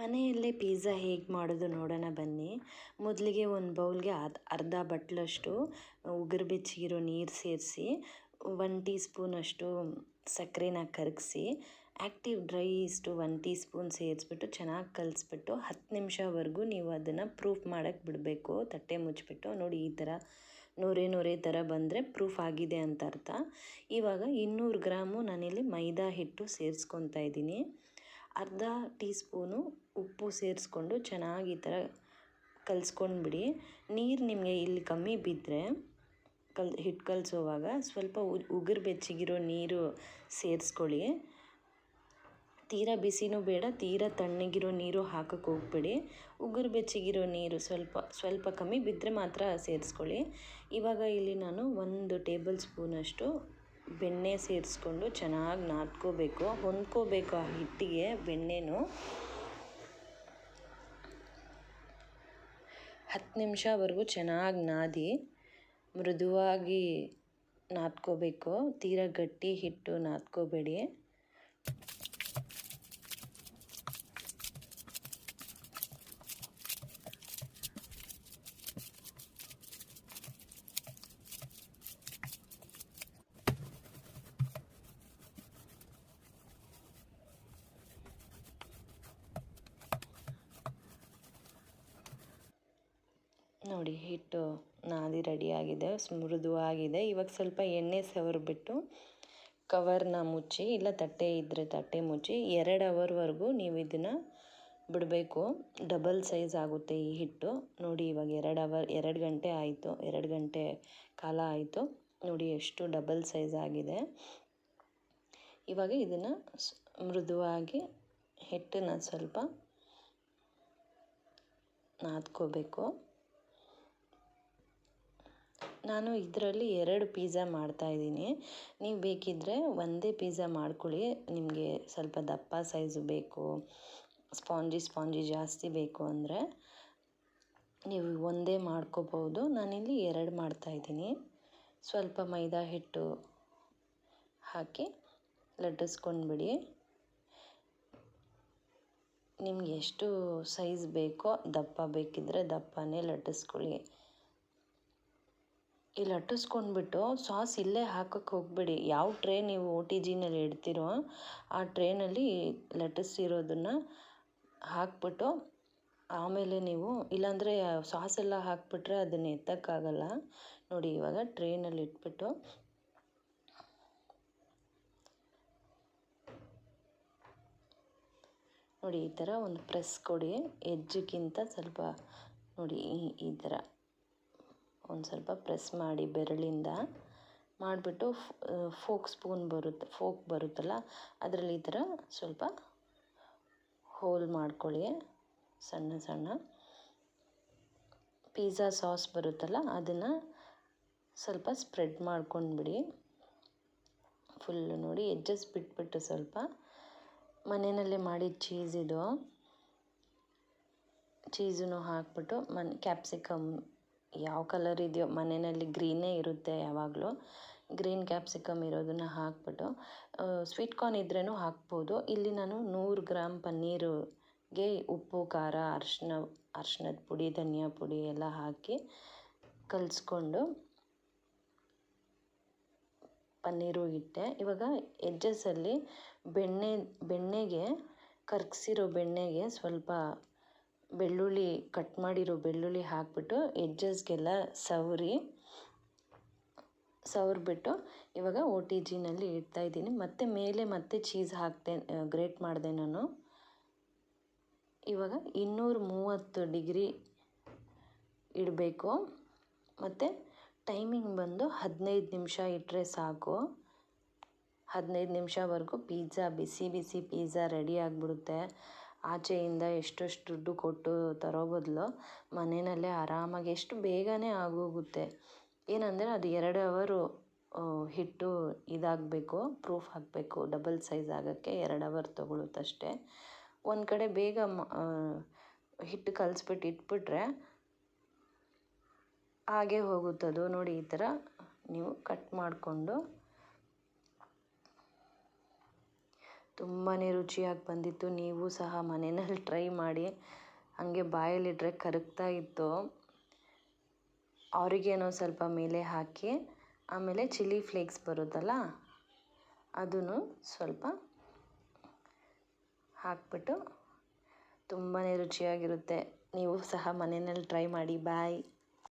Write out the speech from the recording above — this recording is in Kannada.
ಮನೆಯಲ್ಲೇ ಪಿಜ್ಜಾ ಹೇಗೆ ಮಾಡೋದು ನೋಡೋಣ ಬನ್ನಿ. ಮೊದಲಿಗೆ ಒಂದು ಬೌಲ್ಗೆ ಅರ್ಧ ಬಟ್ಲಷ್ಟು ಉಗುರು ಬೆಚ್ಚಗಿರೋ ನೀರು ಸೇರಿಸಿ 1 ಟೀ ಸ್ಪೂನಷ್ಟು ಸಕ್ಕರೆನ ಕರಗಿಸಿ active dry yeast 1 teaspoon ಸೇರಿಸ್ಬಿಟ್ಟು ಚೆನ್ನಾಗಿ ಕಲಿಸ್ಬಿಟ್ಟು 10 ನಿಮಿಷವರೆಗೂ ನೀವು ಅದನ್ನು ಪ್ರೂಫ್ ಮಾಡೋಕ್ಕೆ ಬಿಡಬೇಕು. ತಟ್ಟೆ ಮುಚ್ಚಿಬಿಟ್ಟು ನೋಡಿ, ಈ ಥರ ನೊರೆ ಥರ ಬಂದರೆ ಪ್ರೂಫ್ ಆಗಿದೆ ಅಂತ ಅರ್ಥ. ಇವಾಗ 200 ಗ್ರಾಮು ನಾನಿಲ್ಲಿ ಮೈದಾ ಹಿಟ್ಟು ಸೇರಿಸ್ಕೊತಾ ಇದ್ದೀನಿ. ಅರ್ಧ ಟೀ ಸ್ಪೂನು ಉಪ್ಪು ಸೇರಿಸ್ಕೊಂಡು ಚೆನ್ನಾಗಿ ಈ ಥರ ಕಲಿಸ್ಕೊಂಡ್ಬಿಡಿ. ನೀರು ನಿಮಗೆ ಇಲ್ಲಿ ಕಮ್ಮಿ ಬಿದ್ದರೆ ಹಿಟ್ಟು ಕಲಿಸೋವಾಗ ಸ್ವಲ್ಪ ಉಗುರು ಬೆಚ್ಚಗಿರೋ ನೀರು ಸೇರಿಸ್ಕೊಳ್ಳಿ. ತೀರಾ ಬಿಸಿನೂ ಬೇಡ, ತೀರಾ ತಣ್ಣಗಿರೋ ನೀರು ಹಾಕಕ್ಕೆ ಹೋಗ್ಬೇಡಿ. ಉಗುರು ಬೆಚ್ಚಗಿರೋ ನೀರು ಸ್ವಲ್ಪ ಕಮ್ಮಿ ಬಿದ್ದರೆ ಮಾತ್ರ ಸೇರಿಸ್ಕೊಳ್ಳಿ. ಇವಾಗ ಇಲ್ಲಿ ನಾನು 1 ಟೇಬಲ್ ಸ್ಪೂನಷ್ಟು ಬೆಣ್ಣೆ ಸೇರಿಸ್ಕೊಂಡು ಚೆನ್ನಾಗಿ ನಾದ್ಕೋಬೇಕು, ಹೊಂದ್ಕೋಬೇಕು ಆ ಹಿಟ್ಟಿಗೆ ಬೆಣ್ಣೆನೂ. 10 ನಿಮಿಷವರೆಗೂ ಚೆನ್ನಾಗಿ ನಾದಿ ಮೃದುವಾಗಿ ನಾದ್ಕೋಬೇಕು. ತೀರಾ ಗಟ್ಟಿ ಹಿಟ್ಟು ನಾದ್ಕೋಬೇಡಿ. ನೋಡಿ, ಹಿಟ್ಟು ನಾದಿ ರೆಡಿಯಾಗಿದೆ, ಮೃದುವಾಗಿದೆ. ಇವಾಗ ಸ್ವಲ್ಪ ಎಣ್ಣೆ ಸವರ್ಬಿಟ್ಟು ಕವರ್ನ ಮುಚ್ಚಿ, ಇಲ್ಲ ತಟ್ಟೆ ಇದ್ದರೆ ತಟ್ಟೆ ಮುಚ್ಚಿ 2 ಅವರ್ವರೆಗೂ ನೀವು ಇದನ್ನು ಬಿಡಬೇಕು. ಡಬಲ್ ಸೈಜ್ ಆಗುತ್ತೆ ಈ ಹಿಟ್ಟು. ನೋಡಿ, ಇವಾಗ 2 ಗಂಟೆ ಆಯಿತು, 2 ಗಂಟೆ ಕಾಲ ಆಯಿತು. ನೋಡಿ ಎಷ್ಟು ಡಬಲ್ ಸೈಜ್ ಆಗಿದೆ. ಇವಾಗ ಇದನ್ನು ಮೃದುವಾಗಿ ಹಿಟ್ಟನ್ನು ಸ್ವಲ್ಪ ನಾದ್ಕೋಬೇಕು. ನಾನು ಇದರಲ್ಲಿ 2 ಪಿಜ್ಜಾ ಮಾಡ್ತಾಯಿದ್ದೀನಿ. ನೀವು ಬೇಕಿದ್ದರೆ ಒಂದೇ ಪಿಜ್ಜಾ ಮಾಡ್ಕೊಳ್ಳಿ. ನಿಮಗೆ ಸ್ವಲ್ಪ ದಪ್ಪ ಸೈಜು ಬೇಕು, ಸ್ಪಾಂಜಿ ಜಾಸ್ತಿ ಬೇಕು ಅಂದರೆ ನೀವು ಒಂದೇ ಮಾಡ್ಕೋಬೋದು. ನಾನಿಲ್ಲಿ 2 ಮಾಡ್ತಾಯಿದ್ದೀನಿ. ಸ್ವಲ್ಪ ಮೈದಾ ಹಿಟ್ಟು ಹಾಕಿ ಲಟ್ಟಿಸ್ಕೊಂಡ್ಬಿಡಿ. ನಿಮ್ಗೆ ಎಷ್ಟು ಸೈಜ್ ಬೇಕೋ, ದಪ್ಪ ಬೇಕಿದ್ದರೆ ದಪ್ಪನೇ ಲಟ್ಟಿಸ್ಕೊಳ್ಳಿ. ಈ ಲಟ್ಟಿಸ್ಕೊಂಡ್ಬಿಟ್ಟು ಸಾಸ್ ಇಲ್ಲೇ ಹಾಕಕ್ಕೆ ಹೋಗಬೇಡಿ. ಯಾವ ಟ್ರೇ ನೀವು OTGನಲ್ಲಿ ಇಡ್ತೀರೋ ಆ ಟ್ರೇನಲ್ಲಿ ಲಟ್ಟಿಸಿರೋದನ್ನು ಹಾಕ್ಬಿಟ್ಟು ಆಮೇಲೆ ನೀವು, ಇಲ್ಲಾಂದರೆ ಸಾಸೆಲ್ಲ ಹಾಕ್ಬಿಟ್ರೆ ಅದನ್ನು ಎತ್ತಕ್ಕಾಗಲ್ಲ. ನೋಡಿ, ಇವಾಗ ಟ್ರೇನಲ್ಲಿ ಇಟ್ಬಿಟ್ಟು ನೋಡಿ ಈ ಥರ ಒಂದು ಪ್ರೆಸ್ ಕೊಡಿ. ಎಜ್ಜಿಗಿಂತ ಸ್ವಲ್ಪ ನೋಡಿ ಈ ಥರ ಒಂದು ಸ್ವಲ್ಪ ಪ್ರೆಸ್ ಮಾಡಿ ಬೆರಳಿಂದ ಮಾಡಿಬಿಟ್ಟು ಫೋಕ್ ಬರುತ್ತಲ್ಲ ಅದರಲ್ಲಿ ಈ ಥರ ಸ್ವಲ್ಪ ಹೋಲ್ ಮಾಡ್ಕೊಳ್ಳಿ. ಸಣ್ಣ ಪಿಜ್ಜಾ ಸಾಸ್ ಬರುತ್ತಲ್ಲ ಅದನ್ನು ಸ್ವಲ್ಪ ಸ್ಪ್ರೆಡ್ ಮಾಡ್ಕೊಂಡ್ಬಿಡಿ ಫುಲ್ಲು. ನೋಡಿ, ಎಡ್ಜಸ್ ಬಿಟ್ಬಿಟ್ಟು ಸ್ವಲ್ಪ ಮನೆಯಲ್ಲೇ ಮಾಡಿದ ಚೀಸನ್ನು ಹಾಕ್ಬಿಟ್ಟು ಕ್ಯಾಪ್ಸಿಕಮ್ ಯಾವ ಕಲರ್ ಇದೆಯೋ, ಮನೆಯಲ್ಲಿ ಗ್ರೀನೇ ಇರುತ್ತೆ ಯಾವಾಗಲೂ, ಗ್ರೀನ್ ಕ್ಯಾಪ್ಸಿಕಮ್ ಇರೋದನ್ನು ಹಾಕ್ಬಿಟ್ಟು, ಸ್ವೀಟ್ ಕಾರ್ನ್ ಇದ್ರೂ ಹಾಕ್ಬೋದು. ಇಲ್ಲಿ ನಾನು 100 ಗ್ರಾಮ್ ಪನ್ನೀರಿಗೆ ಉಪ್ಪು, ಖಾರ, ಅರ್ಶಿನದ ಪುಡಿ, ಧನಿಯಾ ಪುಡಿ ಎಲ್ಲ ಹಾಕಿ ಕಲಿಸ್ಕೊಂಡು ಪನ್ನೀರು ಇಟ್ಟೆ. ಇವಾಗ ಎಡ್ಜಸಲ್ಲಿ ಬೆಣ್ಣೆಗೆ ಕರಗಿಸಿರೋ ಬೆಣ್ಣೆಗೆ ಸ್ವಲ್ಪ ಕಟ್ ಮಾಡಿರೋ ಬೆಳ್ಳುಳ್ಳಿ ಹಾಕ್ಬಿಟ್ಟು ಎಡ್ಜಸ್ಗೆಲ್ಲ ಸವರ್ಬಿಟ್ಟು ಇವಾಗ OTGನಲ್ಲಿ ಇಡ್ತಾಯಿದ್ದೀನಿ. ಮತ್ತೆ ಚೀಸ್ ಹಾಕ್ತೆ, ಗ್ರೇಟ್ ಮಾಡಿದೆ ನಾನು. ಇವಾಗ 230 ಡಿಗ್ರಿ ಇಡಬೇಕು. ಮತ್ತು ಟೈಮಿಂಗ್ ಬಂದು 15 ನಿಮಿಷ ಇಟ್ಟರೆ ಸಾಕು. 15 ನಿಮಿಷವರೆಗೂ ಬಿಸಿ ಪಿಜ್ಜಾ ರೆಡಿ ಆಗಿಬಿಡುತ್ತೆ. ಆಚೆಯಿಂದ ಎಷ್ಟಷ್ಟು ದುಡ್ಡು ಕೊಟ್ಟು ತರೋ ಬದಲು ಮನೆಯಲ್ಲೇ ಆರಾಮಾಗಿ ಎಷ್ಟು ಬೇಗನೆ ಆಗೋಗುತ್ತೆ. ಏನಂದರೆ ಅದು 2 ಅವರು ಹಿಟ್ಟು ಇದಾಗಬೇಕು, ಪ್ರೂಫ್ ಹಾಕಬೇಕು. ಡಬಲ್ ಸೈಜ್ ಆಗೋಕ್ಕೆ 2 ಅವರ್ ತೊಗೊಳುತ್ತಷ್ಟೇ. ಒಂದು ಕಡೆ ಬೇಗ ಹಿಟ್ಟು ಕಲಿಸ್ಬಿಟ್ಟು ಇಟ್ಬಿಟ್ರೆ ಹಾಗೆ ಹೋಗುತ್ತದು. ನೋಡಿ, ಈ ಥರ ನೀವು ಕಟ್ ಮಾಡಿಕೊಂಡು ತುಂಬಾ ರುಚಿಯಾಗಿ ಬಂದಿತ್ತು. ನೀವು ಸಹ ಮನೆಯಲ್ಲಿ ಟ್ರೈ ಮಾಡಿ. ಹಾಗೆ ಬಾಯಲ್ಲಿಟ್ಟರೆ ಕರಗ್ತಾ ಇತ್ತು. ಆರಿಗೇನೋ ಸ್ವಲ್ಪ ಮೇಲೆ ಹಾಕಿ, ಆಮೇಲೆ ಚಿಲ್ಲಿ ಫ್ಲೇಕ್ಸ್ ಬರುತ್ತಲ್ಲ ಅದನ್ನು ಸ್ವಲ್ಪ ಹಾಕ್ಬಿಟ್ಟು ತುಂಬಾ ರುಚಿಯಾಗಿರುತ್ತೆ. ನೀವು ಸಹ ಮನೆಯಲ್ಲಿ ಟ್ರೈ ಮಾಡಿ. ಬಾಯ್.